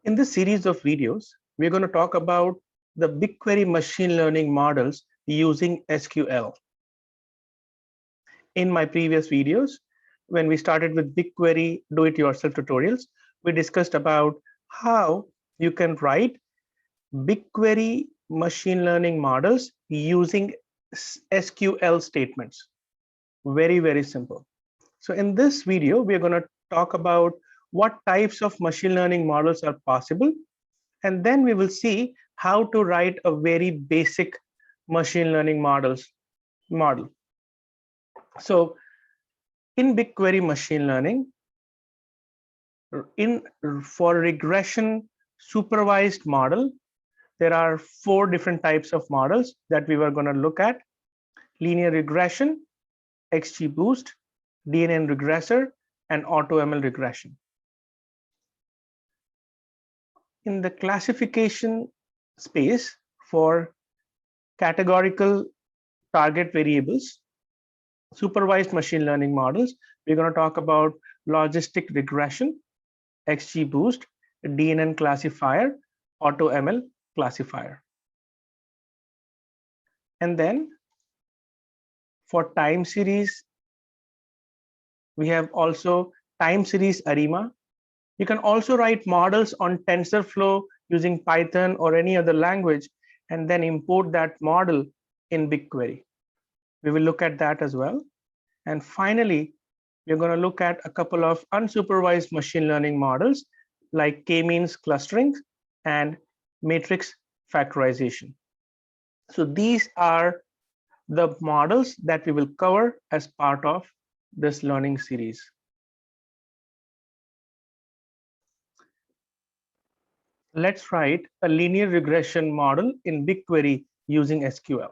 In this series of videos, we're going to talk about the BigQuery machine learning models using SQL. In my previous videos, when we started with BigQuery do-it-yourself tutorials, we discussed about how you can write BigQuery machine learning models using SQL statements. Very, very simple. So in this video, we're going to talk about what types of machine learning models are possible, and then we will see how to write a very basic machine learning model. So in BigQuery machine learning, for regression supervised model, there are 4 different types of models that we were going to look at: linear regression, XGBoost, DNN regressor, and AutoML regression. In the classification space for categorical target variables, supervised machine learning models, we're going to talk about logistic regression, XGBoost, DNN classifier, AutoML classifier. And then for time series, we have also time series ARIMA. You can also write models on TensorFlow using Python or any other language, and then import that model in BigQuery. We will look at that as well. And finally, we're going to look at a couple of unsupervised machine learning models like k-means clustering and matrix factorization. So these are the models that we will cover as part of this learning series. Let's write a linear regression model in BigQuery using SQL.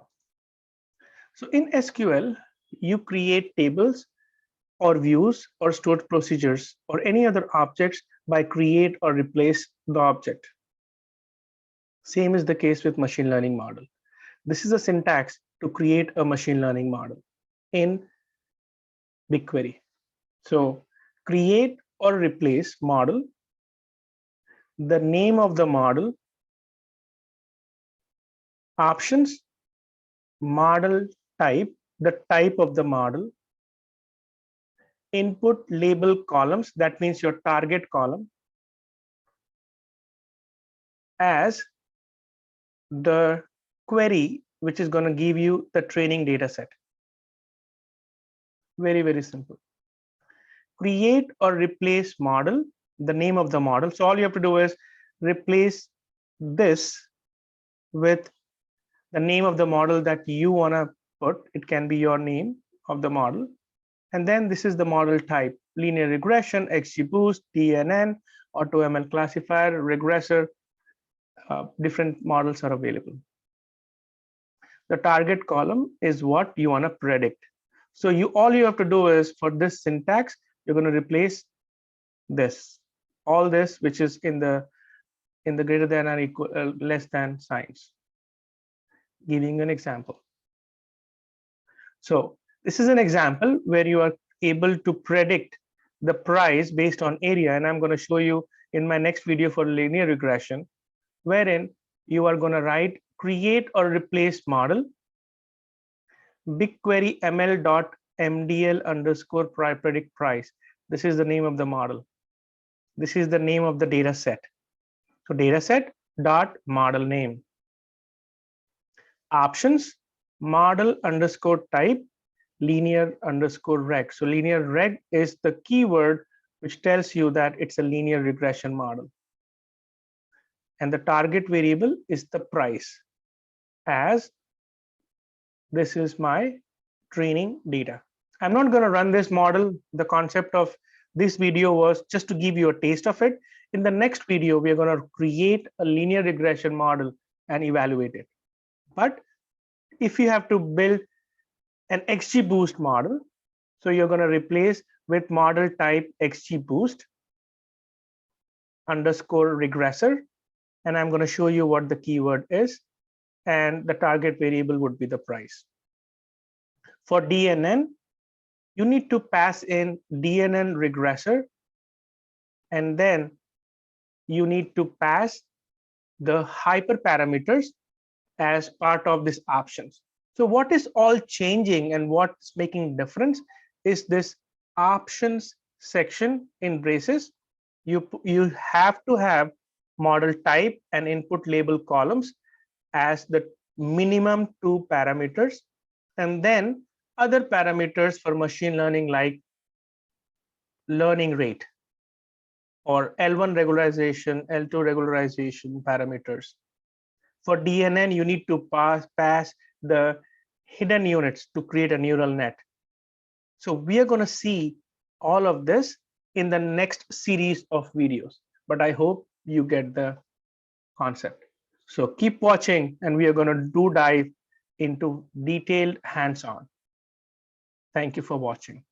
So in SQL, you create tables or views or stored procedures or any other objects by create or replace the object. Same is the case with machine learning model. This is a syntax to create a machine learning model in BigQuery. So create or replace model, the name of the model, options, model type, the type of the model, input label columns, that means your target column, as the query which is going to give you the training data set. Very, very simple. Create or replace model, the name of the model. So all you have to do is replace this with the name of the model that you want to put. It can be your name of the model. And then this is the model type: linear regression, XGBoost, DNN, AutoML classifier, regressor. Different models are available. The target column is what you want to predict. So all you have to do is, for this syntax, you're going to replace this, all this which is in the greater than or equal less than signs. Giving an example. So this is an example where you are able to predict the price based on area, and I'm going to show you in my next video for linear regression, wherein you are going to write create or replace model BigQuery ml.mdl underscore predict price. This is the name of the model. This is the name of the data set. So data set dot model name. Options, model underscore type, linear underscore reg. So linear reg is the keyword which tells you that it's a linear regression model. And the target variable is the price, as this is my training data. I'm not going to run this model. The concept of this video was just to give you a taste of it. In the next video, we are going to create a linear regression model and evaluate it. But if you have to build an XGBoost model, so you're going to replace with model type XGBoost underscore regressor, and I'm going to show you what the keyword is, and the target variable would be the price. For DNN, you need to pass in DNN regressor, and then you need to pass the hyperparameters as part of these options. So what is all changing and what's making difference is this options section in braces. You have to have model type and input label columns as the minimum 2 parameters, and then other parameters for machine learning like learning rate or L1 regularization, L2 regularization parameters. For DNN, you need to pass the hidden units to create a neural net. So we are going to see all of this in the next series of videos, but I hope you get the concept. So keep watching and we are going to dive into detailed hands-on. Thank you for watching.